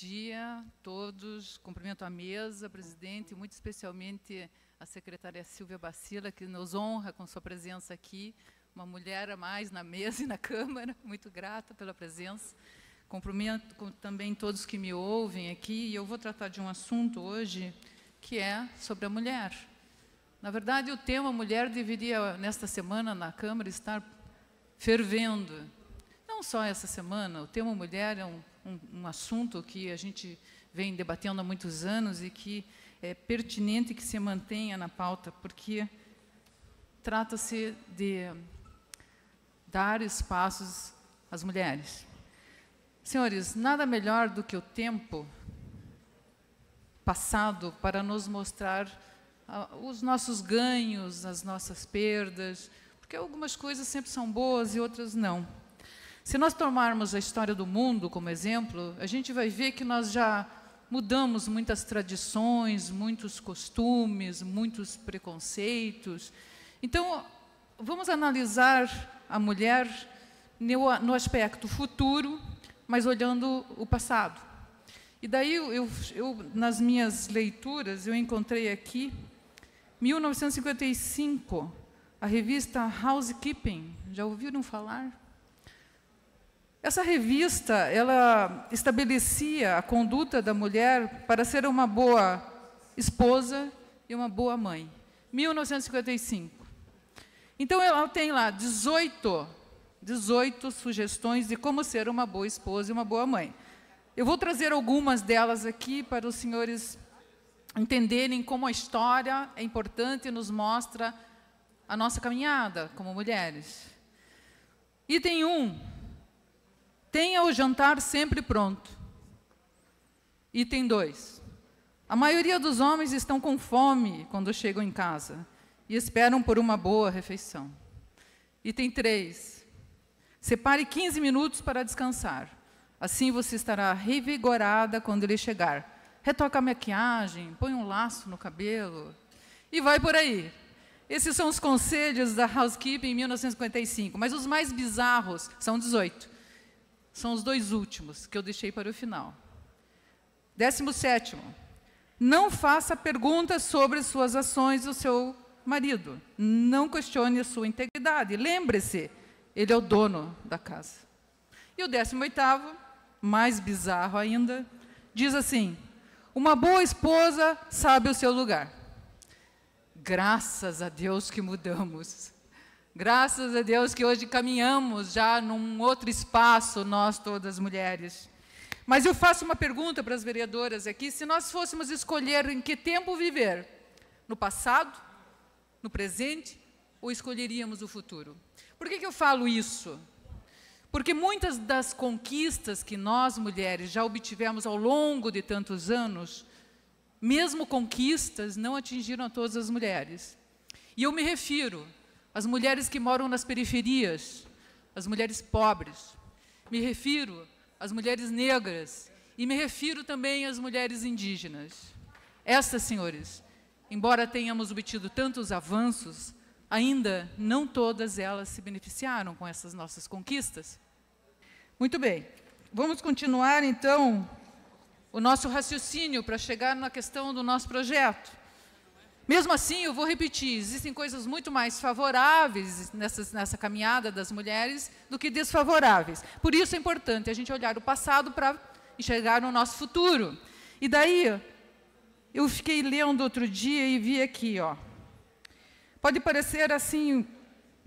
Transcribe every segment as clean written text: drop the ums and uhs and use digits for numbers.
dia a todos. Cumprimento a mesa, presidente, muito especialmente a secretária Silvia Bacila, que nos honra com sua presença aqui. Uma mulher a mais na mesa e na Câmara, muito grata pela presença. Cumprimento também todos que me ouvem aqui, e eu vou tratar de um assunto hoje que é sobre a mulher. Na verdade, o tema mulher deveria, nesta semana, na Câmara, estar fervendo. Não só essa semana, o tema mulher é um assunto que a gente vem debatendo há muitos anos e que é pertinente que se mantenha na pauta, porque trata-se de dar espaços às mulheres. Senhores, nada melhor do que o tempo passado para nos mostrar os nossos ganhos, as nossas perdas, porque algumas coisas sempre são boas e outras não. Se nós tomarmos a história do mundo como exemplo, a gente vai ver que nós já mudamos muitas tradições, muitos costumes, muitos preconceitos. Então, vamos analisar a mulher no aspecto futuro, mas olhando o passado. E daí, nas minhas leituras, eu encontrei aqui, 1955, a revista Housekeeping. Já ouviram falar? Essa revista, ela estabelecia a conduta da mulher para ser uma boa esposa e uma boa mãe. 1955. Então, ela tem lá 18 sugestões de como ser uma boa esposa e uma boa mãe. Eu vou trazer algumas delas aqui para os senhores entenderem como a história é importante e nos mostra a nossa caminhada como mulheres. Item 1. Tenha o jantar sempre pronto. Item 2. A maioria dos homens estão com fome quando chegam em casa e esperam por uma boa refeição. Item 3. Separe 15 minutos para descansar. Assim você estará revigorada quando ele chegar. Retoca a maquiagem, põe um laço no cabelo e vai por aí. Esses são os conselhos da Housekeeping em 1955, mas os mais bizarros são 18. São os dois últimos, que eu deixei para o final. 17º. Não faça perguntas sobre suas ações do seu marido. Não questione a sua integridade. Lembre-se, ele é o dono da casa. E o 18º, mais bizarro ainda, diz assim: uma boa esposa sabe o seu lugar. Graças a Deus que mudamos. Graças a Deus que hoje caminhamos já num outro espaço, nós todas mulheres. Mas eu faço uma pergunta para as vereadoras aqui: se nós fôssemos escolher em que tempo viver, no passado, no presente, ou escolheríamos o futuro? Por que eu falo isso? Porque muitas das conquistas que nós, mulheres, já obtivemos ao longo de tantos anos, mesmo conquistas, não atingiram a todas as mulheres. E eu me refiro às mulheres que moram nas periferias, às mulheres pobres. Me refiro às mulheres negras e me refiro também às mulheres indígenas. Essas, senhores, embora tenhamos obtido tantos avanços, ainda não todas elas se beneficiaram com essas nossas conquistas. Muito bem, vamos continuar, então, o nosso raciocínio para chegar na questão do nosso projeto. Mesmo assim, eu vou repetir, existem coisas muito mais favoráveis nessa caminhada das mulheres do que desfavoráveis. Por isso é importante a gente olhar o passado para enxergar no nosso futuro. E daí, eu fiquei lendo outro dia e vi aqui, ó. Pode parecer assim,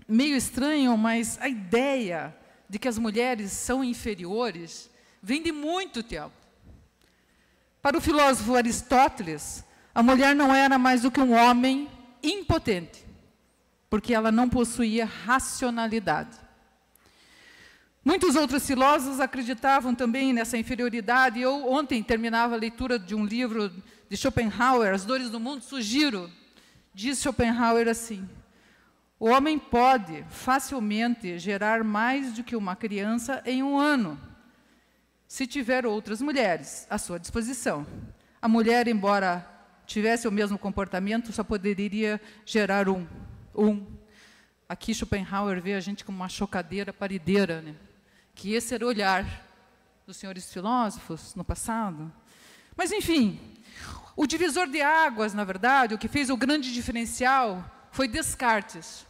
meio estranho, mas a ideia de que as mulheres são inferiores vem de muito tempo. Para o filósofo Aristóteles, a mulher não era mais do que um homem impotente, porque ela não possuía racionalidade. Muitos outros filósofos acreditavam também nessa inferioridade. Eu ontem terminava a leitura de um livro de Schopenhauer, As Dores do Mundo. Sugiro, diz Schopenhauer assim: o homem pode facilmente gerar mais do que uma criança em um ano, se tiver outras mulheres à sua disposição. A mulher, embora tivesse o mesmo comportamento, só poderia gerar um. Aqui Schopenhauer vê a gente como uma chocadeira parideira, né? Que esse era o olhar dos senhores filósofos no passado. Mas, enfim, o divisor de águas, na verdade, o que fez o grande diferencial foi Descartes.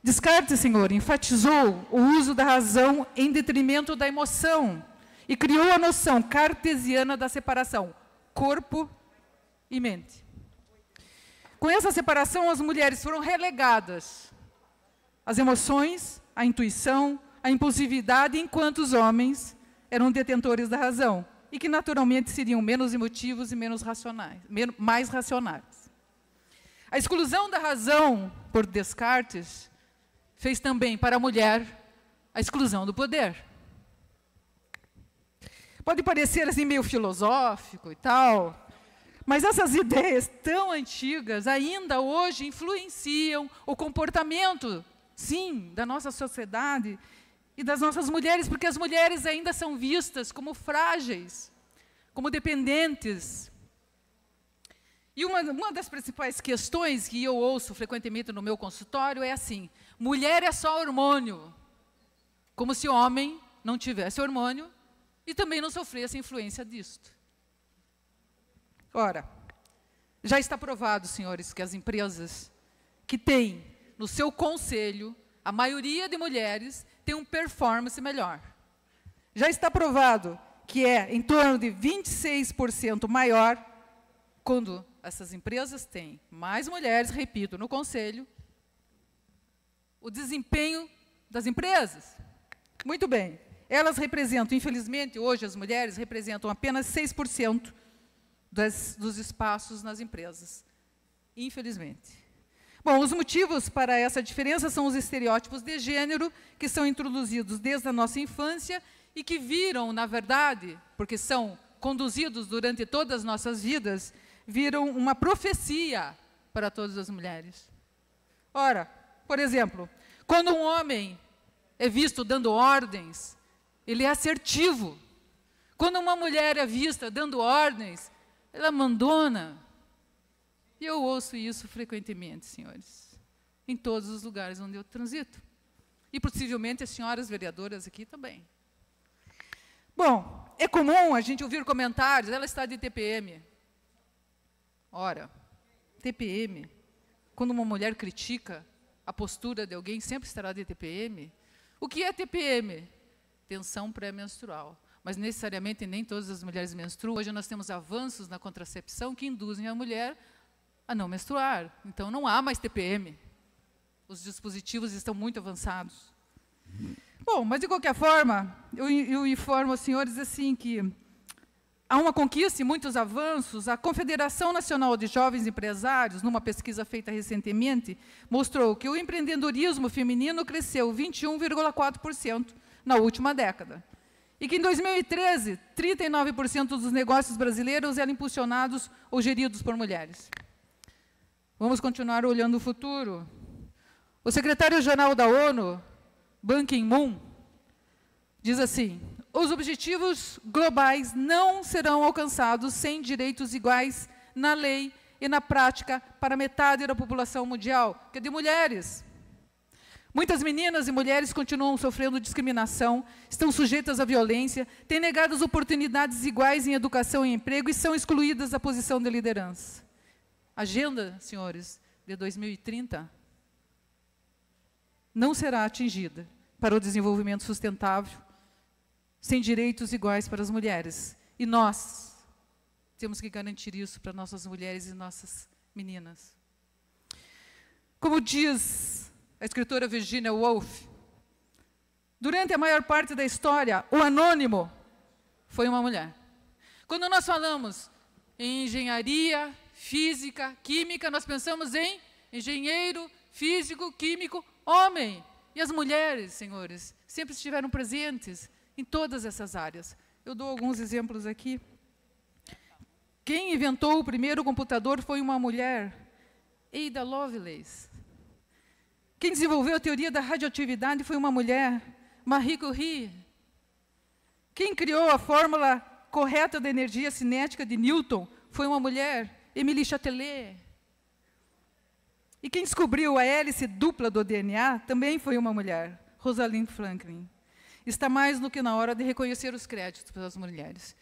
Descartes, senhor, enfatizou o uso da razão em detrimento da emoção e criou a noção cartesiana da separação, corpo e mente. Com essa separação, as mulheres foram relegadas às emoções, à intuição, à impulsividade, enquanto os homens eram detentores da razão e que naturalmente seriam menos emotivos e menos racionais, mais racionais. A exclusão da razão por Descartes fez também para a mulher a exclusão do poder. Pode parecer assim meio filosófico e tal, mas essas ideias tão antigas ainda hoje influenciam o comportamento, sim, da nossa sociedade e das nossas mulheres, porque as mulheres ainda são vistas como frágeis, como dependentes. E uma das principais questões que eu ouço frequentemente no meu consultório é assim: mulher é só hormônio, como se o homem não tivesse hormônio e também não sofresse a influência disto. Ora, já está provado, senhores, que as empresas que têm no seu conselho a maioria de mulheres tem um performance melhor. Já está provado que é em torno de 26% maior quando essas empresas têm mais mulheres, repito, no conselho, o desempenho das empresas. Muito bem. Elas representam, infelizmente, hoje as mulheres representam apenas 6% dos espaços nas empresas. Infelizmente. Bom, os motivos para essa diferença são os estereótipos de gênero que são introduzidos desde a nossa infância e que viram, na verdade, porque são conduzidos durante todas as nossas vidas, viram uma profecia para todas as mulheres. Ora, por exemplo, quando um homem é visto dando ordens, ele é assertivo. Quando uma mulher é vista dando ordens, ela abandona. E eu ouço isso frequentemente, senhores, em todos os lugares onde eu transito. E possivelmente as senhoras vereadoras aqui também. Bom, é comum a gente ouvir comentários, ela está de TPM. Ora, TPM, quando uma mulher critica a postura de alguém, sempre estará de TPM. O que é TPM? Tensão pré-menstrual. Mas necessariamente nem todas as mulheres menstruam. Hoje nós temos avanços na contracepção que induzem a mulher a não menstruar. Então não há mais TPM. Os dispositivos estão muito avançados. Bom, mas de qualquer forma, eu informo aos senhores assim que há uma conquista e muitos avanços. A Confederação Nacional de Jovens Empresários, numa pesquisa feita recentemente, mostrou que o empreendedorismo feminino cresceu 21,4% na última década. E que em 2013, 39% dos negócios brasileiros eram impulsionados ou geridos por mulheres. Vamos continuar olhando o futuro. O secretário-geral da ONU, Ban Ki-moon, diz assim: os objetivos globais não serão alcançados sem direitos iguais na lei e na prática para metade da população mundial, que é de mulheres. Muitas meninas e mulheres continuam sofrendo discriminação, estão sujeitas à violência, têm negadas oportunidades iguais em educação e emprego e são excluídas da posição de liderança. Agenda, senhores, de 2030 não será atingida para o desenvolvimento sustentável sem direitos iguais para as mulheres. E nós temos que garantir isso para nossas mulheres e nossas meninas. Como diz a escritora Virginia Woolf, durante a maior parte da história, o anônimo foi uma mulher. Quando nós falamos em engenharia, física, química, nós pensamos em engenheiro, físico, químico, homem. E as mulheres, senhores, sempre estiveram presentes em todas essas áreas. Eu dou alguns exemplos aqui. Quem inventou o primeiro computador foi uma mulher, Ada Lovelace. Quem desenvolveu a teoria da radioatividade foi uma mulher, Marie Curie. Quem criou a fórmula correta da energia cinética de Newton foi uma mulher, Émilie Chatelet. E quem descobriu a hélice dupla do DNA também foi uma mulher, Rosalind Franklin. está mais do que na hora de reconhecer os créditos para as mulheres.